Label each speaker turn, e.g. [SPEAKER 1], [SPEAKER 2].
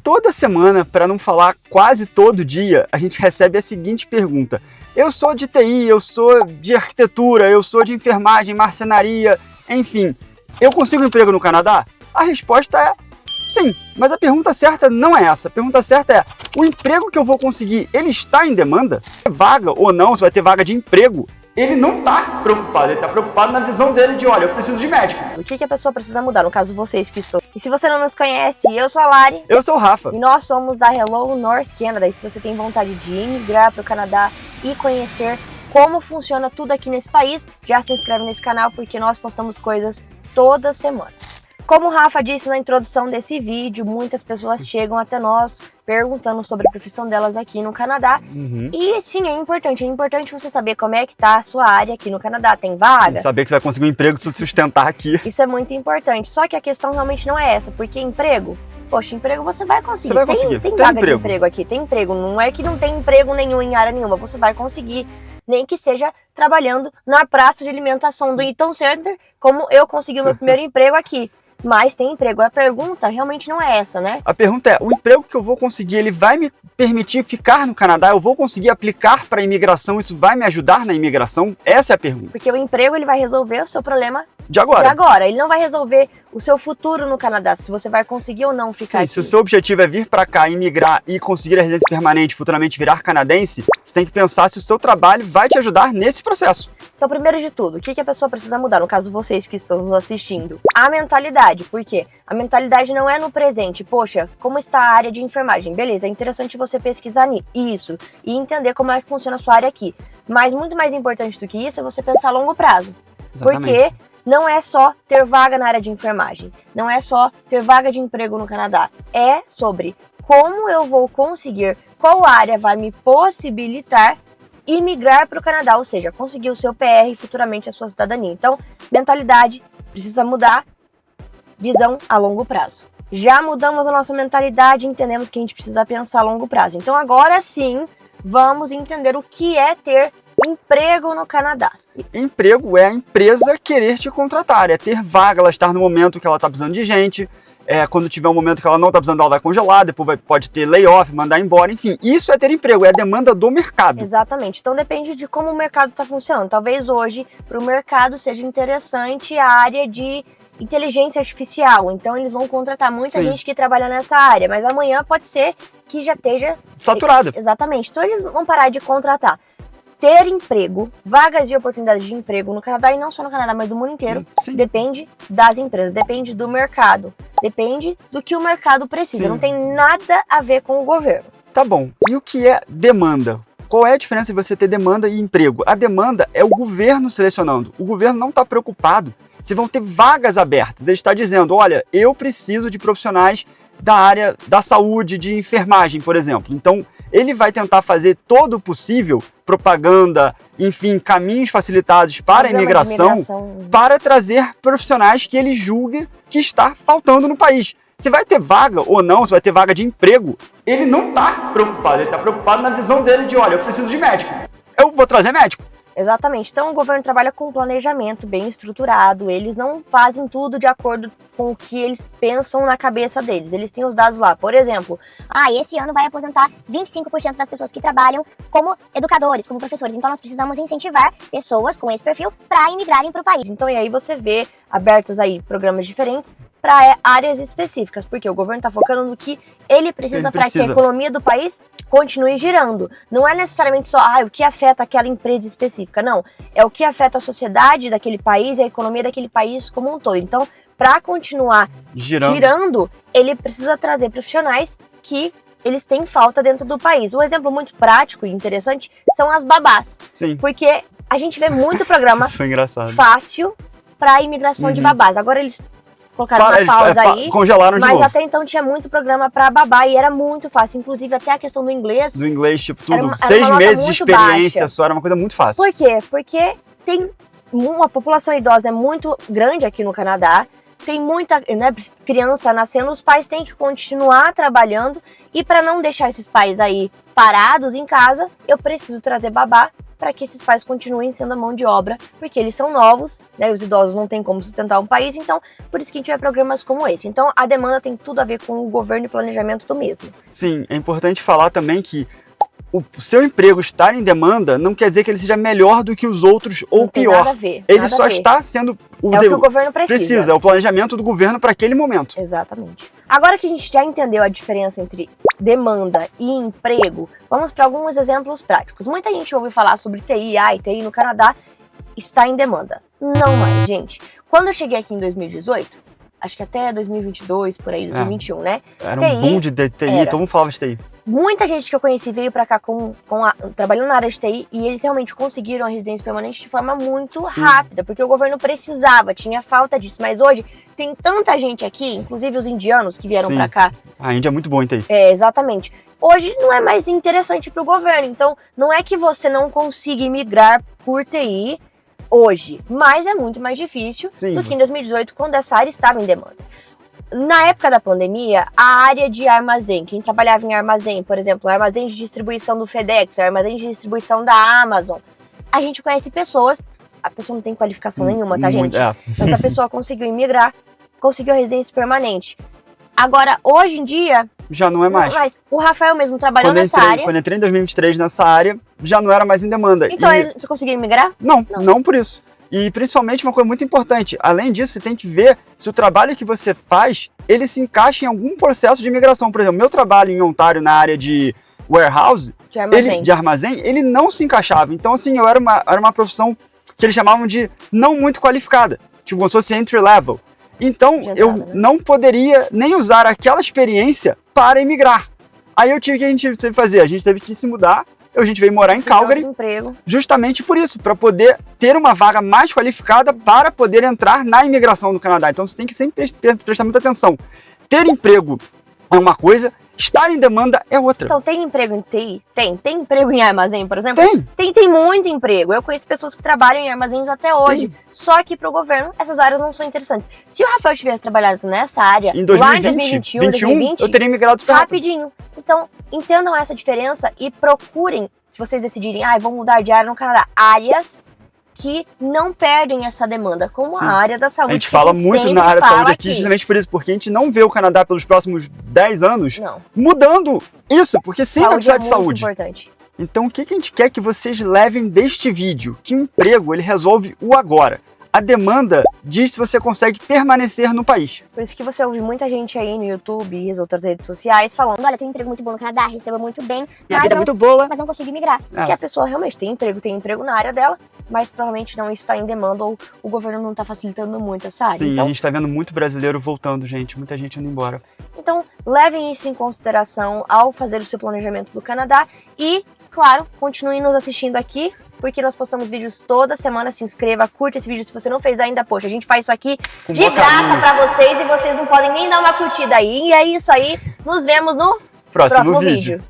[SPEAKER 1] toda semana, para não falar quase todo dia, a gente recebe a seguinte pergunta: eu sou de TI, eu sou de arquitetura, eu sou de enfermagem, marcenaria, enfim, eu consigo emprego no Canadá? A resposta é sim, mas a pergunta certa não é essa. A pergunta certa é: o emprego que eu vou conseguir, ele está em demanda? Vaga ou não, se vai ter vaga de emprego? Ele não está preocupado, ele está preocupado na visão dele de, olha, eu preciso de médico.
[SPEAKER 2] O que a pessoa precisa mudar, no caso vocês que estão. E se você não nos conhece, eu sou a Lari.
[SPEAKER 1] Eu sou o Rafa.
[SPEAKER 2] E nós somos da Hello North Canada. E se você tem vontade de imigrar para o Canadá e conhecer como funciona tudo aqui nesse país, já se inscreve nesse canal porque nós postamos coisas toda semana. Como o Rafa disse na introdução desse vídeo, muitas pessoas chegam até nós perguntando sobre a profissão delas aqui no Canadá. E sim, é importante você saber como é que tá a sua área aqui no Canadá. Tem vaga?
[SPEAKER 1] Saber que você vai conseguir um emprego se sustentar aqui.
[SPEAKER 2] Isso é muito importante. Só que a questão realmente não é essa, porque emprego, poxa, emprego você vai conseguir.
[SPEAKER 1] Você vai conseguir.
[SPEAKER 2] Tem vaga de emprego aqui, tem emprego. Não é que não tem emprego nenhum em área nenhuma, você vai conseguir. Nem que seja trabalhando na praça de alimentação do Eaton Center, como eu consegui o meu primeiro emprego aqui. Mas tem emprego. A pergunta realmente não é essa, né?
[SPEAKER 1] A pergunta é: o emprego que eu vou conseguir, ele vai me permitir ficar no Canadá? Eu vou conseguir aplicar para a imigração? Isso vai me ajudar na imigração? Essa é a pergunta.
[SPEAKER 2] Porque o emprego, ele vai resolver o seu problema
[SPEAKER 1] de agora.
[SPEAKER 2] Ele não vai resolver o seu futuro no Canadá, se você vai conseguir ou não ficar aqui.
[SPEAKER 1] Se o seu objetivo é vir para cá, imigrar e conseguir a residência permanente, futuramente virar canadense, você tem que pensar se o seu trabalho vai te ajudar nesse processo.
[SPEAKER 2] Então, primeiro de tudo, o que a pessoa precisa mudar, no caso vocês que estão nos assistindo? A mentalidade. Por quê? A mentalidade não é no presente. Poxa, como está a área de enfermagem? Beleza, é interessante você pesquisar isso e entender como é que funciona a sua área aqui. Mas muito mais importante do que isso é você pensar a longo prazo.
[SPEAKER 1] Exatamente.
[SPEAKER 2] Porque não é só ter vaga na área de enfermagem, não é só ter vaga de emprego no Canadá. É sobre como eu vou conseguir, qual área vai me possibilitar imigrar para o Canadá, ou seja, conseguir o seu PR e futuramente a sua cidadania. Então, mentalidade precisa mudar, visão a longo prazo. Já mudamos a nossa mentalidade, entendemos que a gente precisa pensar a longo prazo. Então, agora sim, vamos entender o que é ter emprego no Canadá.
[SPEAKER 1] Emprego é a empresa querer te contratar, é ter vaga, ela estar no momento que ela está precisando de gente. Quando tiver um momento que ela não está precisando, ela vai congelar, depois pode ter layoff, mandar embora, enfim. Isso é ter emprego, é a demanda do mercado.
[SPEAKER 2] Exatamente. Então depende de como o mercado está funcionando. Talvez hoje, para o mercado, seja interessante a área de inteligência artificial. Então eles vão contratar muita gente que trabalha nessa área, mas amanhã pode ser que já esteja
[SPEAKER 1] saturado.
[SPEAKER 2] Exatamente. Então eles vão parar de contratar. Ter emprego, vagas e oportunidades de emprego no Canadá, e não só no Canadá, mas do mundo inteiro, depende das empresas, depende do mercado, depende do que o mercado precisa, não tem nada a ver com o governo.
[SPEAKER 1] Tá bom, e o que é demanda? Qual é a diferença de você ter demanda e emprego? A demanda é o governo selecionando, o governo não está preocupado se vão ter vagas abertas, ele está dizendo, olha, eu preciso de profissionais da área da saúde, de enfermagem, por exemplo, então ele vai tentar fazer todo o possível, propaganda, enfim, caminhos facilitados para a imigração, para trazer profissionais que ele julgue que está faltando no país. Se vai ter vaga ou não, se vai ter vaga de emprego, ele não está preocupado, ele está preocupado na visão dele de, olha, eu preciso de médico, eu vou trazer médico.
[SPEAKER 2] Exatamente. Então o governo trabalha com um planejamento bem estruturado, eles não fazem tudo de acordo com o que eles pensam na cabeça deles. Eles têm os dados lá. Por exemplo,
[SPEAKER 3] esse ano vai aposentar 25% das pessoas que trabalham como educadores, como professores. Então nós precisamos incentivar pessoas com esse perfil para imigrarem para o país.
[SPEAKER 2] Então, e aí você vê abertos aí programas diferentes para áreas específicas, porque o governo está focando no que ele precisa para que a economia do país continue girando. Não é necessariamente só o que afeta aquela empresa específica, não. É o que afeta a sociedade daquele país e a economia daquele país como um todo. Então, para continuar girando, ele precisa trazer profissionais que eles têm falta dentro do país. Um exemplo muito prático e interessante são as babás.
[SPEAKER 1] Sim.
[SPEAKER 2] Porque a gente vê muito programa fácil para a imigração de babás. Agora eles colocaram uma pausa aí,
[SPEAKER 1] congelaram de
[SPEAKER 2] mas
[SPEAKER 1] novo.
[SPEAKER 2] até então tinha muito programa para babá e era muito fácil. Inclusive até a questão do inglês.
[SPEAKER 1] Do inglês, tipo tudo. 6 meses de experiência baixa. Só era uma coisa muito fácil.
[SPEAKER 2] Por quê? Porque tem uma população idosa muito grande aqui no Canadá. Tem muita criança nascendo, os pais têm que continuar trabalhando e para não deixar esses pais aí parados em casa, eu preciso trazer babá para que esses pais continuem sendo a mão de obra, porque eles são novos, né? Os idosos não têm como sustentar um país, então por isso que a gente vê programas como esse. Então a demanda tem tudo a ver com o governo e planejamento do mesmo.
[SPEAKER 1] Sim, é importante falar também que o seu emprego estar em demanda não quer dizer que ele seja melhor do que os outros ou
[SPEAKER 2] Não tem
[SPEAKER 1] pior.
[SPEAKER 2] nada a ver.
[SPEAKER 1] Ele
[SPEAKER 2] nada
[SPEAKER 1] só
[SPEAKER 2] a ver.
[SPEAKER 1] está sendo
[SPEAKER 2] É o que o governo precisa.
[SPEAKER 1] é o planejamento do governo para aquele momento.
[SPEAKER 2] Exatamente. Agora que a gente já entendeu a diferença entre demanda e emprego, vamos para alguns exemplos práticos. Muita gente ouve falar sobre TI, TI no Canadá está em demanda. Não mais, gente. Quando eu cheguei aqui em 2018, acho que até 2022, por aí, 2021, né?
[SPEAKER 1] Era um boom de TI, todo mundo falava de TI.
[SPEAKER 2] Muita gente que eu conheci veio pra cá trabalhando na área de TI e eles realmente conseguiram a residência permanente de forma muito rápida, porque o governo precisava, tinha falta disso. Mas hoje tem tanta gente aqui, inclusive os indianos que vieram pra cá.
[SPEAKER 1] A Índia é muito boa em TI.
[SPEAKER 2] É, exatamente. Hoje não é mais interessante pro governo, então não é que você não consiga imigrar por TI hoje, mas é muito mais difícil do que em 2018, quando essa área estava em demanda. Na época da pandemia, a área de armazém, quem trabalhava em armazém, por exemplo, armazém de distribuição do FedEx, armazém de distribuição da Amazon, a gente conhece pessoas, a pessoa não tem qualificação nenhuma, tá, gente? Mas a pessoa conseguiu imigrar, conseguiu residência permanente. Agora, hoje em dia...
[SPEAKER 1] Já não é mais.
[SPEAKER 2] Não mais. O Rafael mesmo trabalhou nessa área.
[SPEAKER 1] Quando eu entrei em 2023 nessa área, já não era mais em demanda.
[SPEAKER 2] Então, você conseguiu imigrar?
[SPEAKER 1] Não por isso. E principalmente uma coisa muito importante, além disso, você tem que ver se o trabalho que você faz, ele se encaixa em algum processo de imigração. Por exemplo, meu trabalho em Ontário na área de warehouse, de armazém, ele não se encaixava. Então, assim, eu era uma profissão que eles chamavam de não muito qualificada, tipo como se fosse entry level. Então, eu não poderia nem usar aquela experiência para imigrar. Aí o que a gente teve que fazer? A gente teve que se mudar. A gente veio morar em Calgary justamente por isso, para poder ter uma vaga mais qualificada para poder entrar na imigração do Canadá. Então você tem que sempre prestar muita atenção. Ter emprego é uma coisa, estar em demanda é outra.
[SPEAKER 2] Então tem emprego em TI? Tem emprego em armazém, por exemplo?
[SPEAKER 1] Tem
[SPEAKER 2] muito emprego. Eu conheço pessoas que trabalham em armazéns até hoje. Só que para o governo, essas áreas não são interessantes. Se o Rafael tivesse trabalhado nessa área lá em 2021, 2020,
[SPEAKER 1] eu teria migrado
[SPEAKER 2] rapidinho. Então, entendam essa diferença e procurem, se vocês decidirem, vão mudar de área no Canadá, áreas que não perdem essa demanda, como a área da saúde.
[SPEAKER 1] A gente fala muito na área da saúde aqui, justamente por isso, porque a gente não vê o Canadá pelos próximos 10 anos mudando isso, porque sempre vai precisar de saúde.
[SPEAKER 2] Importante.
[SPEAKER 1] Então, o que a gente quer que vocês levem deste vídeo? Que o emprego, ele resolve o agora. A demanda diz se você consegue permanecer no país.
[SPEAKER 2] Por isso que você ouve muita gente aí no YouTube e as outras redes sociais falando:
[SPEAKER 3] olha, eu tenho um emprego muito bom no Canadá, recebo muito bem,
[SPEAKER 1] minha vida é muito boa,
[SPEAKER 3] mas não consigo migrar.
[SPEAKER 2] Porque a pessoa realmente tem emprego na área dela, mas provavelmente não está em demanda ou o governo não está facilitando muito essa área.
[SPEAKER 1] Sim,
[SPEAKER 2] então,
[SPEAKER 1] a gente está vendo muito brasileiro voltando, gente, muita gente indo embora.
[SPEAKER 2] Então, levem isso em consideração ao fazer o seu planejamento do Canadá e, claro, continuem nos assistindo aqui, porque nós postamos vídeos toda semana. Se inscreva, curta esse vídeo se você não fez ainda. Poxa, a gente faz isso aqui de graça pra vocês e vocês não podem nem dar uma curtida aí. E é isso aí, nos vemos no próximo vídeo.